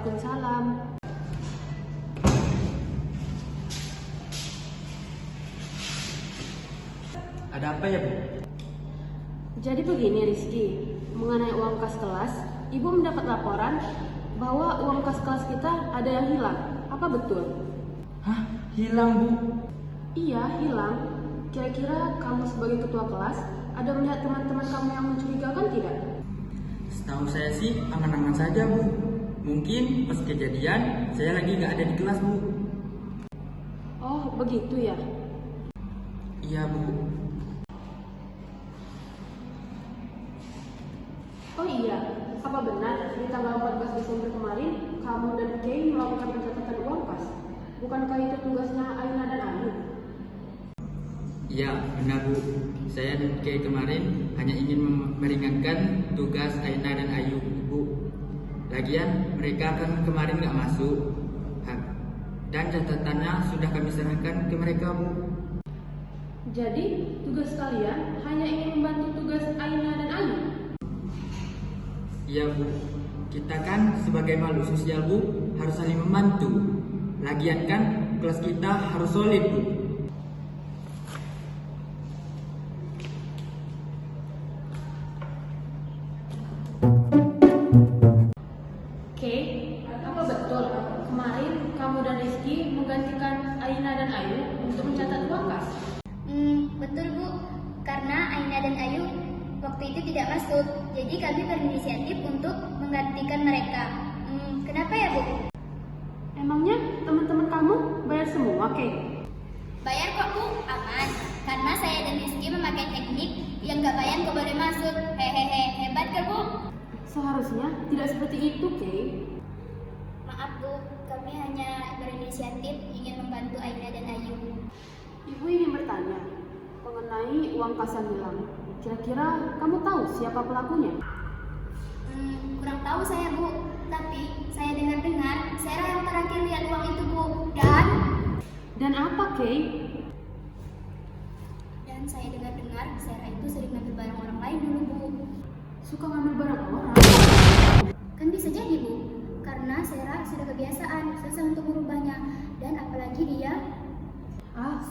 Waalaikumsalam. Ada apa ya, Bu? Jadi begini Rizky, mengenai uang kas kelas, Ibu mendapat laporan bahwa uang kas kelas kita ada yang hilang. Apa betul? Hah? Hilang, Bu? Iya, hilang. Kira-kira kamu sebagai ketua kelas ada melihat teman-teman kamu yang mencurigakan tidak? Setahu saya sih aman-aman saja, Bu. Mungkin pas kejadian saya lagi nggak ada di kelas, Bu. Oh, begitu ya. Iya, Bu. Oh iya, apa benar di tanggal 14 Desember kemarin kamu dan Kay melakukan pencatatan uang kas? Bukankah itu tugasnya Aina dan Ayu? Iya, benar, Bu. Saya dan Kay kemarin hanya ingin meringankan tugas Aina dan Ayu, Bu. Lagian mereka kan kemarin nggak masuk. Dan catatannya sudah kami serahkan ke mereka, Bu. Jadi, tugas kalian hanya ingin membantu tugas Aina dan Ayu? Iya, Bu. Kita kan sebagai makhluk sosial, Bu, harus saling membantu. Lagian kan kelas kita harus solid, Bu. Kay, apa betul kemarin kamu dan Rizky menggantikan Aina dan Ayu untuk mencatat uang kas? Betul, Bu. Karena Aina dan Ayu waktu itu tidak masuk, jadi kami berinisiatif untuk menggantikan mereka. Kenapa ya, Bu? Emangnya teman-teman kamu bayar semua, Kay? Bayar kok, Bu, aman. Karena saya dan Rizky memakai teknik yang gak bayar gak boleh masuk. Hehehe, hebat kan, Bu? Seharusnya tidak seperti itu, Kay. Maaf, Bu, kami hanya berinisiatif ingin membantu Aina dan Ayu. Ibu ingin bertanya mengenai uang kas yang hilang. Kira-kira kamu tahu siapa pelakunya? Kurang tahu saya, Bu. Tapi saya dengar-dengar Sarah yang terakhir lihat uang itu, Bu. Dan apa, Kay? Dan saya dengar-dengar Sarah itu sering ngambil barang orang lain dulu, Bu. Suka ngambil barang orang? Kan bisa jadi, Bu. Karena Sarah sudah kebiasaan, susah untuk merubahnya. Dan apalagi dia...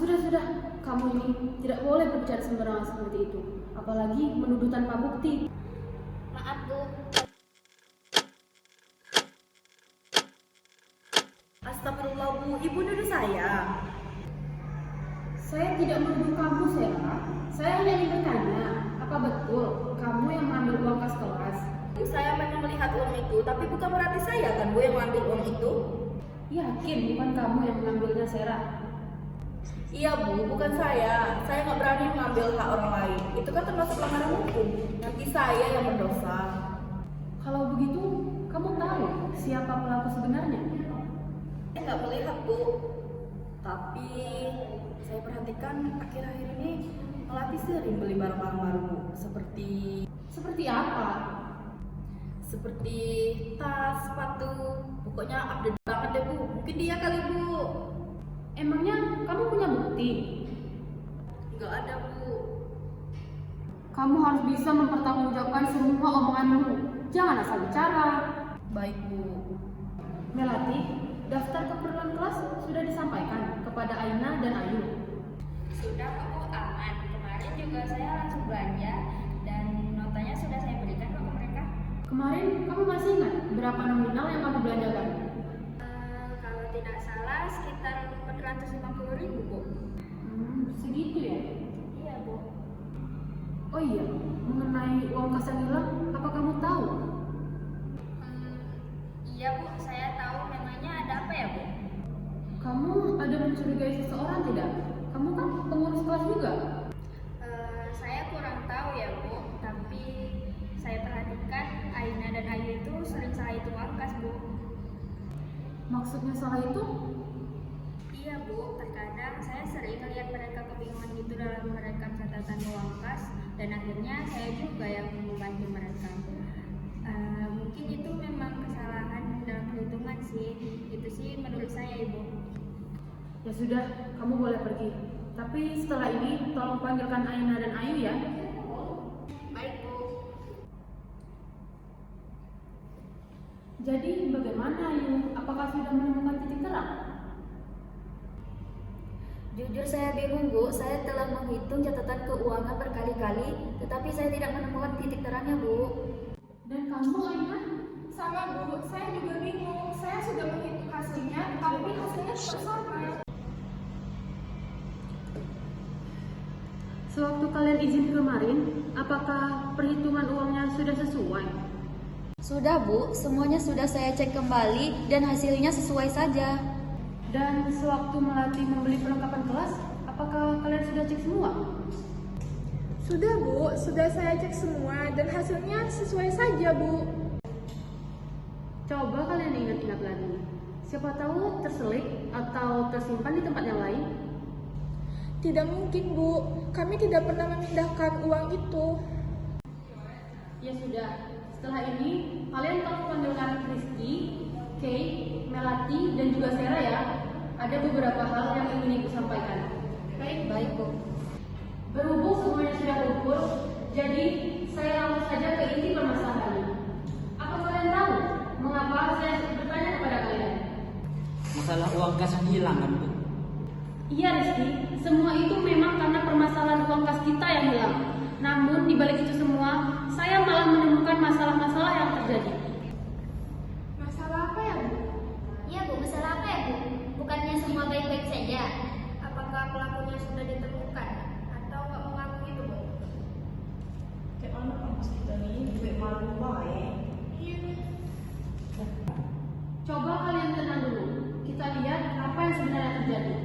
Sudah. Kamu ini tidak boleh berbicara sembarangan seperti itu. Apalagi menuduh tanpa bukti. Maaf, Bu. Astagfirullah, Bu, Ibu nuduh saya. Saya tidak menuduh kamu, Sarah. Saya hanya ingin bertanya, apa betul kamu yang mengambil uang kas kelas? Saya memang melihat uang itu, tapi bukan berarti saya kan, Bu, yang mengambil uang itu. Yakin bukan kamu yang mengambilnya, Sarah? Iya, Bu, bukan saya. Saya nggak berani mengambil hak orang lain. Itu kan termasuk pelanggaran hukum. Nanti saya yang berdosa. Kalau begitu, kamu tahu siapa pelaku sebenarnya? Saya nggak melihat, Bu. Tapi saya perhatikan akhir-akhir ini Melati sering beli barang-barang baru, Bu. Seperti apa? Seperti tas, sepatu. Pokoknya update banget deh, Bu. Mungkin dia kali, Bu. Emangnya kamu punya bukti? Nggak ada, Bu. Kamu harus bisa mempertanggungjawabkan semua omonganmu. Jangan asal bicara. Baik, Bu. Melati, daftar keperluan kelas sudah disampaikan kepada Aina dan Ayu. Sudah, kok, Bu, aman. Kemarin juga saya langsung belanja dan notanya sudah saya berikan kok ke mereka. Kemarin kamu masih ingat berapa nominal yang kamu belanjakan? Kalau tidak salah sekitar 450.000, Bu. Segitu ya? Iya, Bu. Oh iya, mengenai uang kas yang hilang, apa kamu tahu? Iya, Bu, saya tahu. Memangnya ada apa ya, Bu? Kamu ada mencurigai seseorang tidak? Kamu kan pengurus kelas juga. Saya kurang tahu ya, Bu. Tapi saya perhatikan Aina dan Ayu itu sering salah hitung uang kas, Bu. Maksudnya salah itu? Iya, Bu, terkadang saya sering melihat mereka kebingungan gitu dalam merekam catatan uang kas dan akhirnya saya juga yang membantu mereka. Mungkin itu memang kesalahan dalam perhitungan sih. Itu sih menurut saya, Ibu. Ya sudah, kamu boleh pergi. Tapi setelah ini tolong panggilkan Aina dan Ayu ya. Baik, Bu. Jadi bagaimana Ayu? Apakah sudah menemukan titik terang? Jujur saya bingung Bu, saya telah menghitung catatan keuangan berkali-kali, tetapi saya tidak menemukan titik terangnya Bu. Dan kamu Aina? Sama Bu, saya juga bingung. Saya sudah menghitung hasilnya, tapi hasilnya tetap sama. Sewaktu kalian izin kemarin, apakah perhitungan uangnya sudah sesuai? Sudah Bu, semuanya sudah saya cek kembali dan hasilnya sesuai saja. Dan sewaktu melatih membeli perlengkapan kelas, apakah kalian sudah cek semua? Sudah Bu, sudah saya cek semua dan hasilnya sesuai saja Bu. Coba kalian ingat-ingat lagi. Siapa tahu terselik atau tersimpan di tempat yang lain. Tidak mungkin Bu, kami tidak pernah memindahkan uang itu. Ya sudah, setelah ini kalian tolong panggilkan Rizky, Kay, Melati, dan juga Sarah ya. Ada beberapa hal yang ingin Ibu sampaikan. Baik Bu. Berhubung semuanya sudah kumpul, jadi saya langsung saja ke inti permasalahannya. Apa kalian tahu mengapa saya bertanya kepada kalian? Masalah uang kas yang hilang kan Bu? Iya Rizky, semua itu memang karena permasalahan uang kas kita yang hilang. Namun di balik itu semua, saya malah menemukan masalah-masalah yang terjadi. Masalah apa ya Bu? Iya Bu, masalah apa ya Bu? Bukannya semua baik-baik saja? Apakah pelakunya sudah ditemukan? Atau nggak mengaku itu Bu? Kayak mana kampus kita nih, duit malu baik. Coba kalian tenang dulu. Kita lihat apa yang sebenarnya terjadi.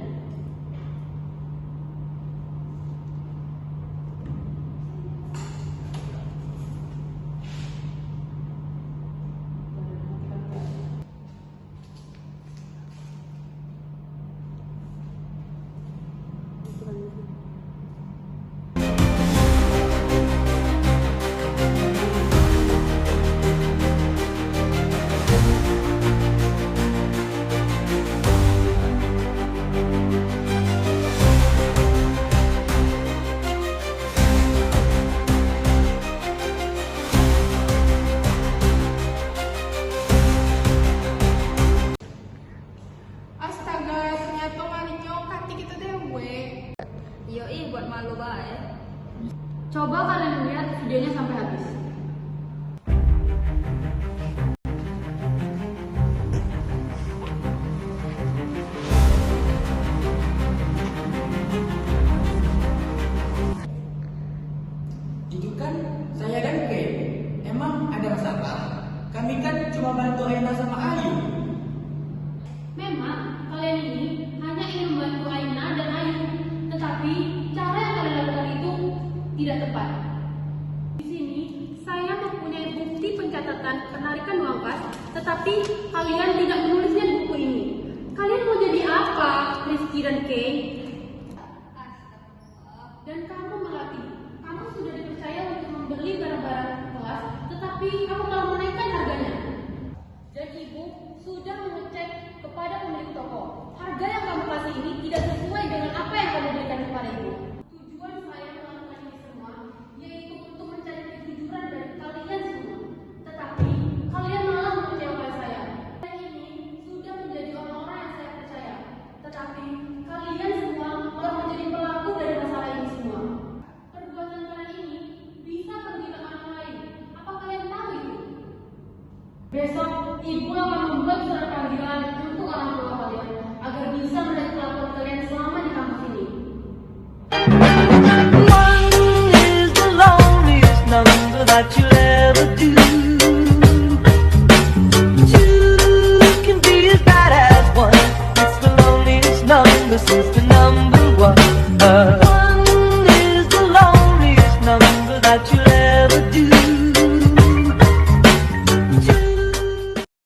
Astaga, ternyata malinyo kati kita dewe. Yoi, buat malu baik. Coba kalian lihat videonya sampai habis. Itu kan saya dan Kay. Emang ada masalah? Kami kan cuma bantu Aina sama Ayu. Memang kalian ini hanya ingin membantu Aina dan Ayu, tetapi cara yang kalian lakukan itu tidak tepat. Di sini saya mempunyai bukti pencatatan penarikan uang kas, tetapi kalian tidak menulisnya di buku ini. Kalian mau jadi apa, Rizky dan Kay? Dan kamu Melati, kamu sudah dipercaya untuk membeli barang-barang kelas, tetapi kamu malah menaikkan harganya. Dan ibu sudah mengecek kepada pemilik toko. Harga yang kamu kasih ini tidak sesuai dengan apa yang kamu berikan kepada ibu. Tujuan saya melakukan ini semua yaitu untuk mencari kejujuran dari kalian semua. Tetapi kalian malah mengecewakan saya. Kalian ini sudah menjadi orang-orang yang saya percaya. Tetapi kalian semua malah menjadi pelaku dari masalah ini semua. Perbuatan kalian ini bisa merugikan orang lain. Apa kalian tahu itu? Besok ibu akan membuat surat panggilan untuk orang tua kalian agar bisa menarik lapor kalian selama di kampus ini. One is the loneliest number that you'll ever do. Two can be as bad as one. It's the loneliest number since the number one. One is the loneliest number that you'll ever do.